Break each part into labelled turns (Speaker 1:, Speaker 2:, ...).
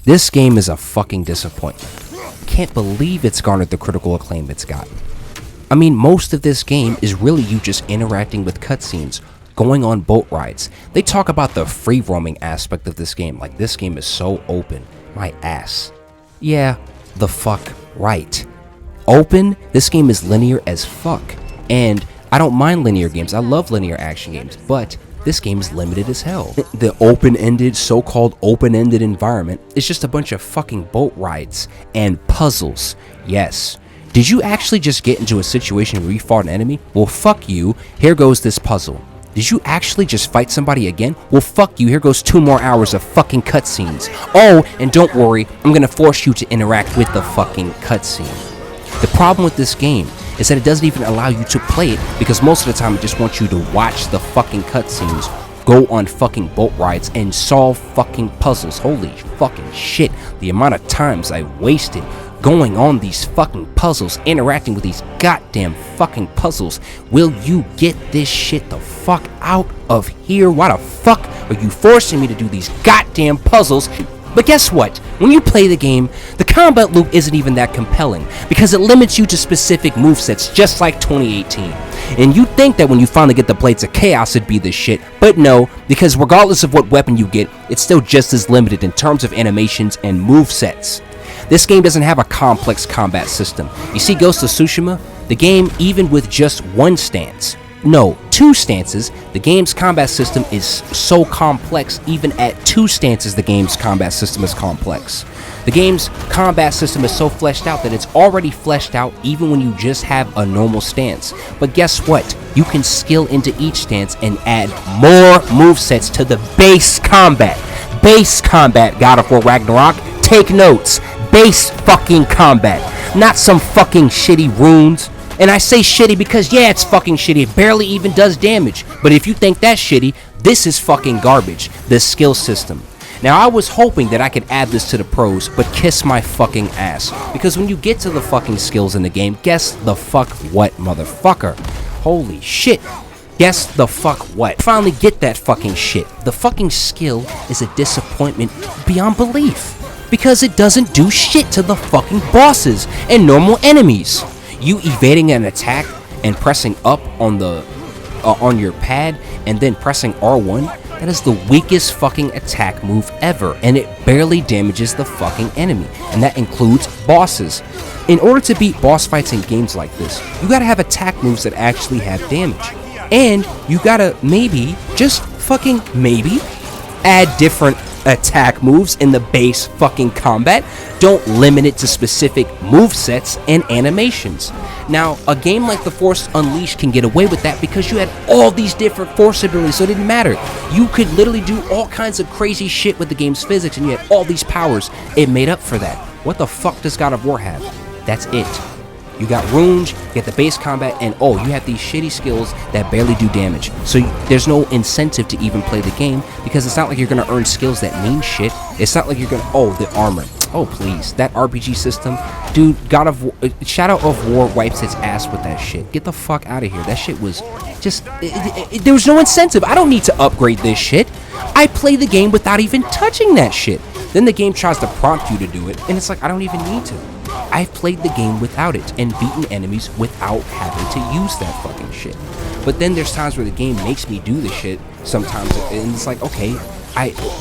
Speaker 1: This game is a fucking disappointment. Can't believe it's garnered the critical acclaim it's got. I mean, most of this game is really you just interacting with cutscenes, going on boat rides. They talk about the free roaming aspect of this game, like this game is so open. My ass. Yeah, the fuck right. Open? This game is linear as fuck. And I don't mind linear games, I love linear action games, but this game is limited as hell. The open-ended, so-called open-ended environment is just a bunch of fucking boat rides and puzzles. Yes. Did you actually just get into a situation where you fought an enemy? Well, fuck you. Here goes this puzzle. Did you actually just fight somebody again? Well, fuck you. Here goes 2 more hours of fucking cutscenes. Oh, and don't worry, I'm gonna force you to interact with the fucking cutscene. The problem with this game is that it doesn't even allow you to play it, because most of the time it just wants you to watch the fucking cutscenes, go on fucking boat rides, and solve fucking puzzles. Holy fucking shit, the amount of times I wasted going on these fucking puzzles, interacting with these goddamn fucking puzzles. Will you get this shit the fuck out of here? Why the fuck are you forcing me to do these goddamn puzzles? But guess what? When you play the game, the combat loop isn't even that compelling, because it limits you to specific movesets, just like 2018. And you'd think that when you finally get the Blades of Chaos it'd be this shit, but no, because regardless of what weapon you get, it's still just as limited in terms of animations and movesets. This game doesn't have a complex combat system. You see Ghost of Tsushima? The game, even with just one stance, no, 2 stances, the game's combat system is so complex. Even at 2 stances, the game's combat system is complex. The game's combat system is so fleshed out that it's already fleshed out even when you just have a normal stance. But guess what? You can skill into each stance and add more movesets to the base combat. Base combat, God of War Ragnarok. Take notes. Base fucking combat. Not some fucking shitty runes. And I say shitty because, yeah, it's fucking shitty. It barely even does damage. But if you think that's shitty, this is fucking garbage. The skill system. Now, I was hoping that I could add this to the pros, but kiss my fucking ass. Because when you get to the fucking skills in the game, guess the fuck what, motherfucker? Holy shit. Guess the fuck what? Finally get that fucking shit. The fucking skill is a disappointment beyond belief. Because it doesn't do shit to the fucking bosses and normal enemies. You evading an attack and pressing up on the on your pad and then pressing R1, that is the weakest fucking attack move ever, and it barely damages the fucking enemy, and that includes bosses. In order to beat boss fights in games like this, you gotta have attack moves that actually have damage, and you gotta maybe, just fucking maybe, add different attack moves in the base fucking combat. Don't limit it to specific movesets and animations. Now, a game like The Force Unleashed can get away with that because you had all these different force abilities, so it didn't matter. You could literally do all kinds of crazy shit with the game's physics, and you had all these powers. It made up for that. What the fuck does God of War have? That's it. You got runes, you get the base combat, and oh, you have these shitty skills that barely do damage. So there's no incentive to even play the game, because it's not like you're gonna earn skills that mean shit. It's not like you're gonna, oh, the armor. Oh, please, that RPG system. Dude, God of War, Shadow of War wipes its ass with that shit. Get the fuck out of here. That shit was just, there was no incentive. I don't need to upgrade this shit. I play the game without even touching that shit. Then the game tries to prompt you to do it, and it's like, I don't even need to. I've played the game without it and beaten enemies without having to use that fucking shit. But then there's times where the game makes me do the shit sometimes, and it's like, okay,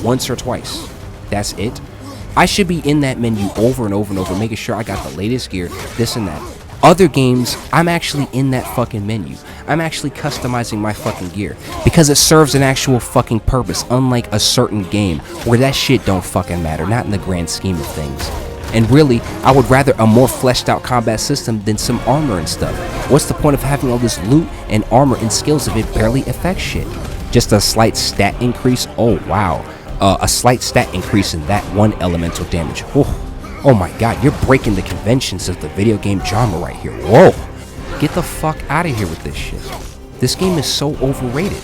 Speaker 1: once or twice. That's it. I should be in that menu over and over and over, making sure I got the latest gear, this and that. Other games, I'm actually in that fucking menu. I'm actually customizing my fucking gear because it serves an actual fucking purpose, unlike a certain game where that shit don't fucking matter, not in the grand scheme of things. And really, I would rather a more fleshed out combat system than some armor and stuff. What's the point of having all this loot and armor and skills if it barely affects shit? Just a slight stat increase? Oh wow. A slight stat increase in that one elemental damage. Oh my god, you're breaking the conventions of the video game genre right here. Whoa. Get the fuck out of here with this shit. This game is so overrated.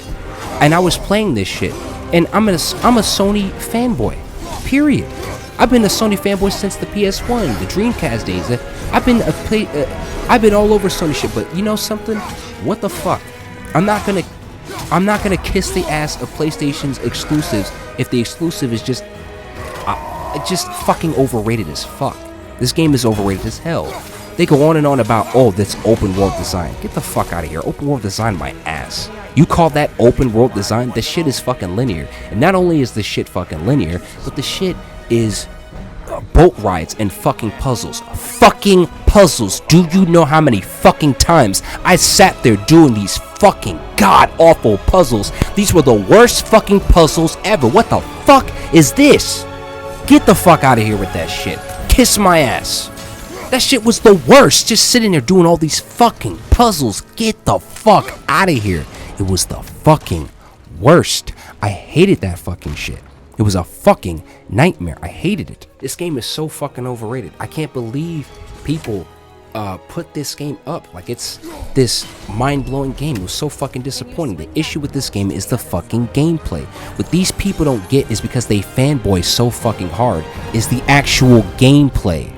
Speaker 1: And I was playing this shit, and I'm a Sony fanboy. Period. I've been a Sony fanboy since the PS1, the Dreamcast days. I've been all over Sony shit, but you know something? What the fuck? I'm not gonna kiss the ass of PlayStation's exclusives if the exclusive is just just fucking overrated as fuck. This game is overrated as hell. They go on and on about, oh, that's open world design. Get the fuck out of here. Open world design, my ass. You call that open world design? The shit is fucking linear. And not only is the shit fucking linear, but the shit is boat rides and fucking puzzles. Fucking puzzles. Do you know how many fucking times I sat there doing these fucking god-awful puzzles? These were the worst fucking puzzles ever. What the fuck is this? Get the fuck out of here with that shit. Kiss my ass. That shit was the worst. Just sitting there doing all these fucking puzzles. Get the fuck out of here. It was the fucking worst. I hated that fucking shit. It was a fucking nightmare. I hated it. This game is so fucking overrated. I can't believe people put this game up like it's this mind-blowing game. It was so fucking disappointing. The issue with this game is the fucking gameplay. What these people don't get is because they fanboy so fucking hard is the actual gameplay.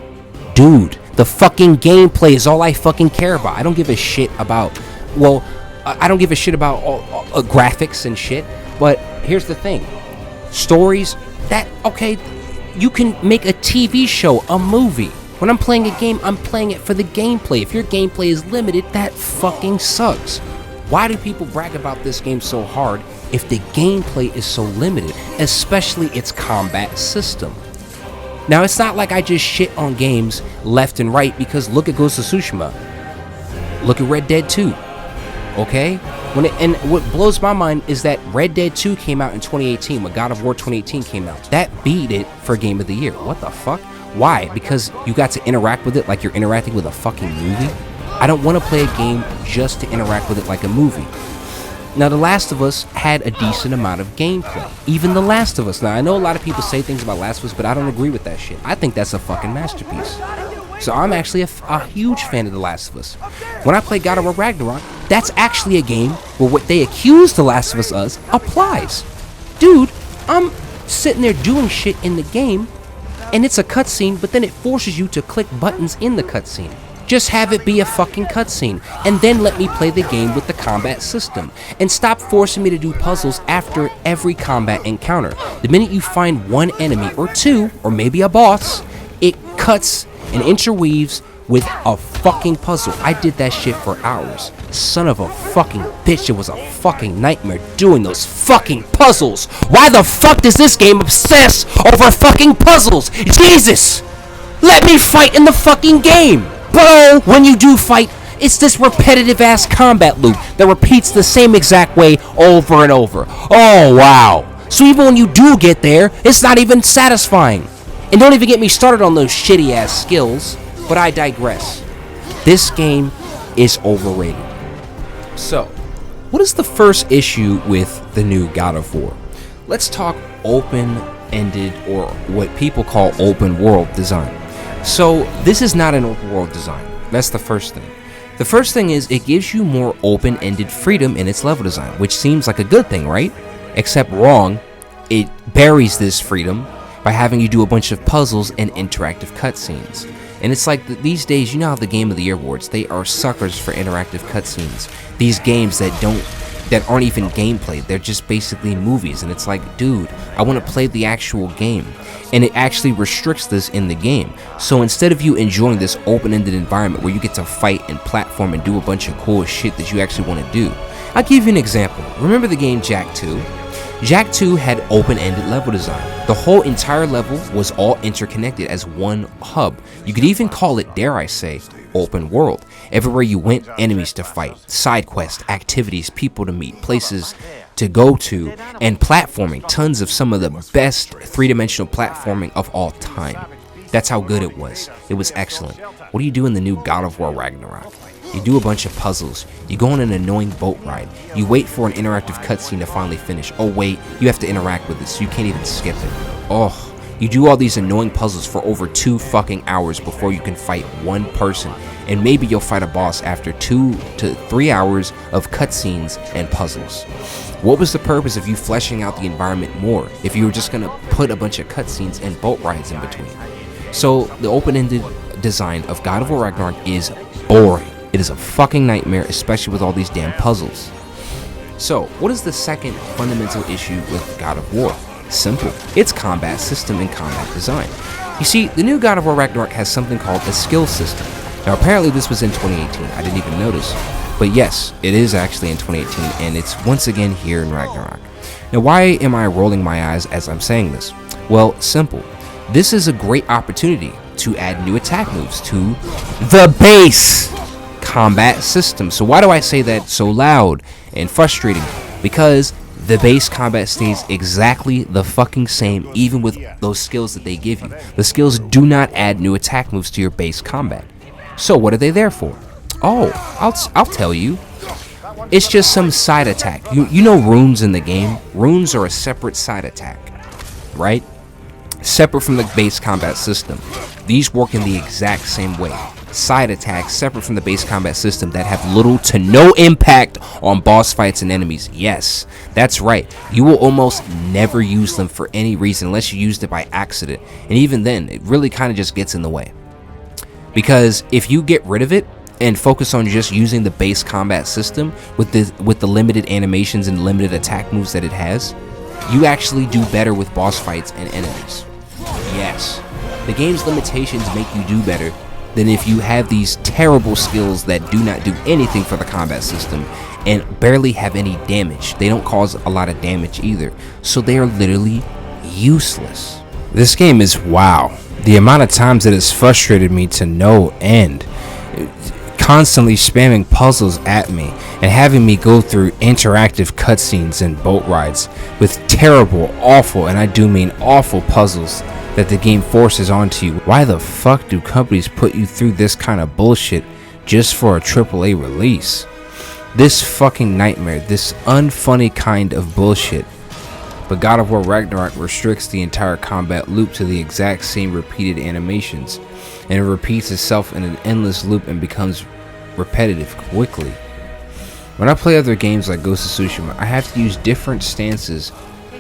Speaker 1: Dude, the fucking gameplay is all I fucking care about. I don't give a shit about, well, I don't give a shit about graphics and shit, but here's the thing. Stories, that, okay, you can make a TV show, a movie. When I'm playing a game, I'm playing it for the gameplay. If your gameplay is limited, that fucking sucks. Why do people brag about this game so hard if the gameplay is so limited, especially its combat system? Now, it's not like I just shit on games left and right, because look at Ghost of Tsushima. Look at Red Dead 2. Okay? And what blows my mind is that Red Dead 2 came out in 2018, when God of War 2018 came out. That beat it for Game of the Year. What the fuck? Why? Because you got to interact with it like you're interacting with a fucking movie? I don't want to play a game just to interact with it like a movie. Now, The Last of Us had a decent amount of gameplay. Even The Last of Us. Now, I know a lot of people say things about Last of Us, but I don't agree with that shit. I think that's a fucking masterpiece. So I'm actually a huge fan of The Last of Us. When I play God of War Ragnarok, that's actually a game where what they accuse The Last of Us of applies. Dude, I'm sitting there doing shit in the game, and it's a cutscene, but then it forces you to click buttons in the cutscene. Just have it be a fucking cutscene, and then let me play the game with the combat system. And stop forcing me to do puzzles after every combat encounter. The minute you find one enemy, or two, or maybe a boss, it cuts and interweaves with a fucking puzzle. I did that shit for hours. Son of a fucking bitch, it was a fucking nightmare doing those fucking puzzles. Why the fuck does this game obsess over fucking puzzles? Jesus! Let me fight in the fucking game! But when you do fight, it's this repetitive ass combat loop that repeats the same exact way over and over. Oh wow. So even when you do get there, it's not even satisfying. And don't even get me started on those shitty ass skills, but I digress. This game is overrated. So, what is the first issue with the new God of War? Let's talk open-ended, or what people call open world design. So, this is not an open world design. That's the first thing. The first thing is it gives you more open-ended freedom in its level design, which seems like a good thing, right? Except wrong. It buries this freedom by having you do a bunch of puzzles and interactive cutscenes. And it's like these days, you know how the Game of the Year awards, they are suckers for interactive cutscenes. These games that aren't even gameplay, they're just basically movies. And it's like, dude, I want to play the actual game. And it actually restricts this in the game. So instead of you enjoying this open-ended environment where you get to fight and platform and do a bunch of cool shit that you actually want to do, I'll give you an example. Remember the game Jak 2? Jak 2 had open-ended level design. The whole entire level was all interconnected as one hub. You could even call it, dare I say, open world. Everywhere you went, enemies to fight, side quests, activities, people to meet, places to go to, and platforming. Tons of some of the best three-dimensional platforming of all time. That's how good it was. It was excellent. What do you do in the new God of War Ragnarok? You do a bunch of puzzles. You go on an annoying boat ride. You wait for an interactive cutscene to finally finish. Oh wait, you have to interact with it, so you can't even skip it. Oh, you do all these annoying puzzles for over 2 fucking hours before you can fight one person. And maybe you'll fight a boss after 2 to 3 hours of cutscenes and puzzles. What was the purpose of you fleshing out the environment more if you were just gonna put a bunch of cutscenes and boat rides in between? So the open-ended design of God of War Ragnarok is boring. It is a fucking nightmare, especially with all these damn puzzles. So, what is the second fundamental issue with God of War? It's simple. It's combat system and combat design. You see, the new God of War Ragnarok has something called a skill system. Now, apparently this was in 2018. I didn't even notice. But yes, it is actually in 2018, and it's once again here in Ragnarok. Now, why am I rolling my eyes as I'm saying this? Well, simple. This is a great opportunity to add new attack moves to the base combat system. So why do I say that so loud and frustrating? Because the base combat stays exactly the fucking same, even with those skills that they give you. The skills do not add new attack moves to your base combat. So what are they there for? Oh, I'll tell you. It's just some side attack. You know runes in the game? Runes are a separate side attack, right? Separate from the base combat system. These work in the exact same way. Side attacks separate from the base combat system that have little to no impact on boss fights and enemies. Yes, that's right. You will almost never use them for any reason unless you used it by accident. And even then, it really kind of just gets in the way. Because if you get rid of it and focus on just using the base combat system with the limited animations and limited attack moves that it has, you actually do better with boss fights and enemies. Yes, the game's limitations make you do better than if you have these terrible skills that do not do anything for the combat system and barely have any damage. They don't cause a lot of damage either, so they are literally useless. This game is wow. The amount of times it has frustrated me to no end. Constantly spamming puzzles at me and having me go through interactive cutscenes and boat rides with terrible, awful, and I do mean awful puzzles that the game forces onto you. Why the fuck do companies put you through this kind of bullshit just for a AAA release? This fucking nightmare, this unfunny kind of bullshit. But God of War Ragnarok restricts the entire combat loop to the exact same repeated animations, and it repeats itself in an endless loop and becomes repetitive quickly. When I play other games like Ghost of Tsushima, I have to use different stances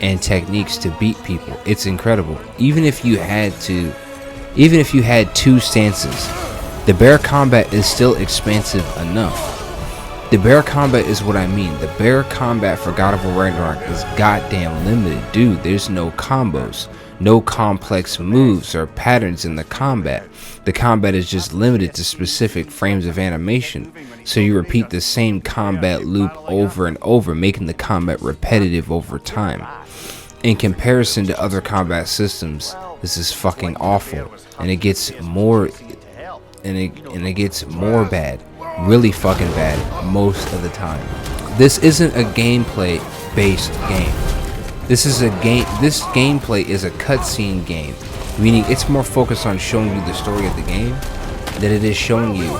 Speaker 1: and techniques to beat people. It's incredible. Even if you had two stances, the bear combat is still expansive enough. The bear combat is what I mean. The bear combat for God of War Ragnarok is goddamn limited. Dude, there's no combos, no complex moves or patterns in the combat. The combat is just limited to specific frames of animation. So you repeat the same combat loop over and over, making the combat repetitive over time. In comparison to other combat systems, this is fucking awful. And it gets more bad. Really fucking bad most of the time. This isn't a gameplay based game. This gameplay is a cutscene game, meaning it's more focused on showing you the story of the game than it is showing you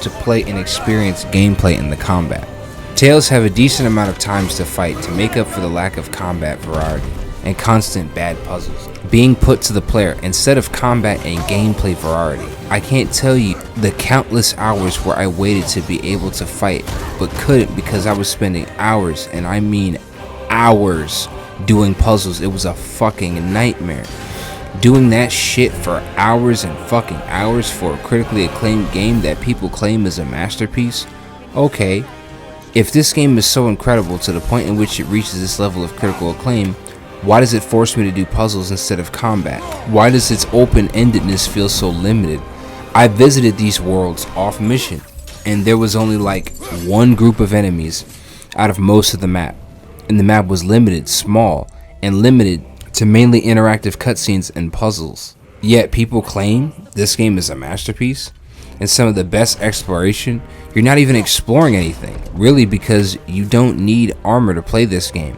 Speaker 1: to play and experience gameplay in the combat. Tales have a decent amount of times to fight to make up for the lack of combat variety and constant bad puzzles being put to the player instead of combat and gameplay variety. I can't tell you the countless hours where I waited to be able to fight but couldn't because I was spending hours, and I mean hours, doing puzzles. It was a fucking nightmare. Doing that shit for hours and fucking hours for a critically acclaimed game that people claim is a masterpiece? Okay, if this game is so incredible to the point in which it reaches this level of critical acclaim, why does it force me to do puzzles instead of combat? Why does its open-endedness feel so limited? I visited these worlds off mission, and there was only like one group of enemies out of most of the map. And the map was limited, small, and limited to mainly interactive cutscenes and puzzles. Yet people claim this game is a masterpiece and some of the best exploration. You're not even exploring anything, really, because you don't need armor to play this game.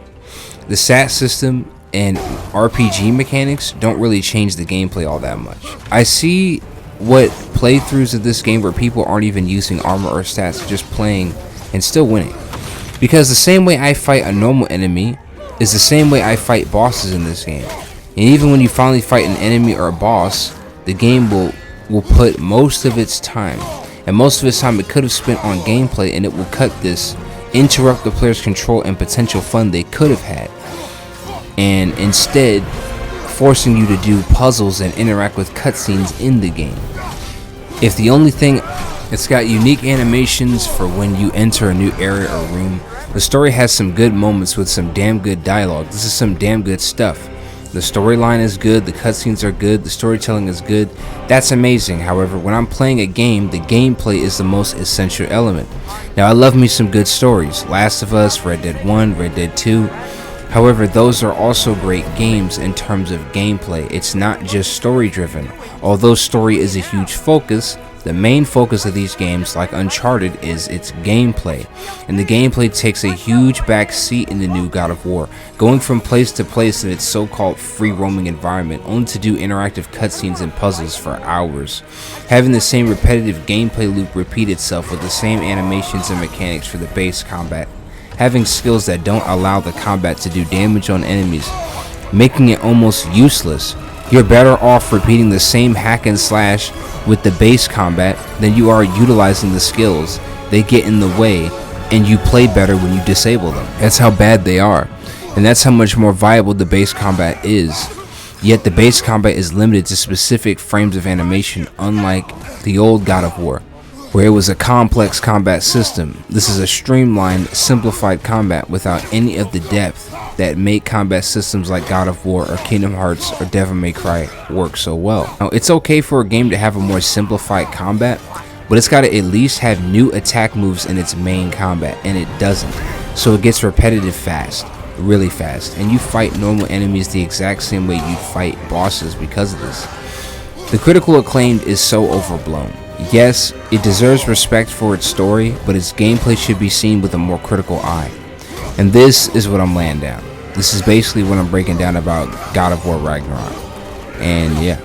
Speaker 1: The SAT system and RPG mechanics don't really change the gameplay all that much. I see what playthroughs of this game where people aren't even using armor or stats, just playing and still winning. Because the same way I fight a normal enemy is the same way I fight bosses in this game. And even when you finally fight an enemy or a boss, the game will put most of its time, and most of its time it could have spent on gameplay, and it will interrupt the player's control and potential fun they could have had, and instead forcing you to do puzzles and interact with cutscenes in the game. If the only thing, it's got unique animations for when you enter a new area or room. The story has some good moments with some damn good dialogue. This is some damn good stuff. The storyline is good, the cutscenes are good, the storytelling is good. That's amazing. However, when I'm playing a game, the gameplay is the most essential element. Now, I love me some good stories. Last of Us, Red Dead 1, Red Dead 2. However, those are also great games in terms of gameplay. It's not just story driven. Although story is a huge focus, the main focus of these games, like Uncharted, is its gameplay. And the gameplay takes a huge back seat in the new God of War, going from place to place in its so-called free roaming environment, only to do interactive cutscenes and puzzles for hours. Having the same repetitive gameplay loop repeat itself with the same animations and mechanics for the base combat. Having skills that don't allow the combat to do damage on enemies, making it almost useless. You're better off repeating the same hack and slash with the base combat than you are utilizing the skills. They get in the way, and you play better when you disable them. That's how bad they are, and that's how much more viable the base combat is. Yet the base combat is limited to specific frames of animation, unlike the old God of War, where it was a complex combat system. This is a streamlined, simplified combat without any of the depth that make combat systems like God of War or Kingdom Hearts or Devil May Cry work so well. Now, it's okay for a game to have a more simplified combat, but it's got to at least have new attack moves in its main combat, and it doesn't. So it gets repetitive fast, really fast, and you fight normal enemies the exact same way you'd fight bosses because of this. The critical acclaim is so overblown. Yes, it deserves respect for its story, but its gameplay should be seen with a more critical eye. And this is what I'm laying down. This is basically what I'm breaking down about God of War Ragnarok. And yeah.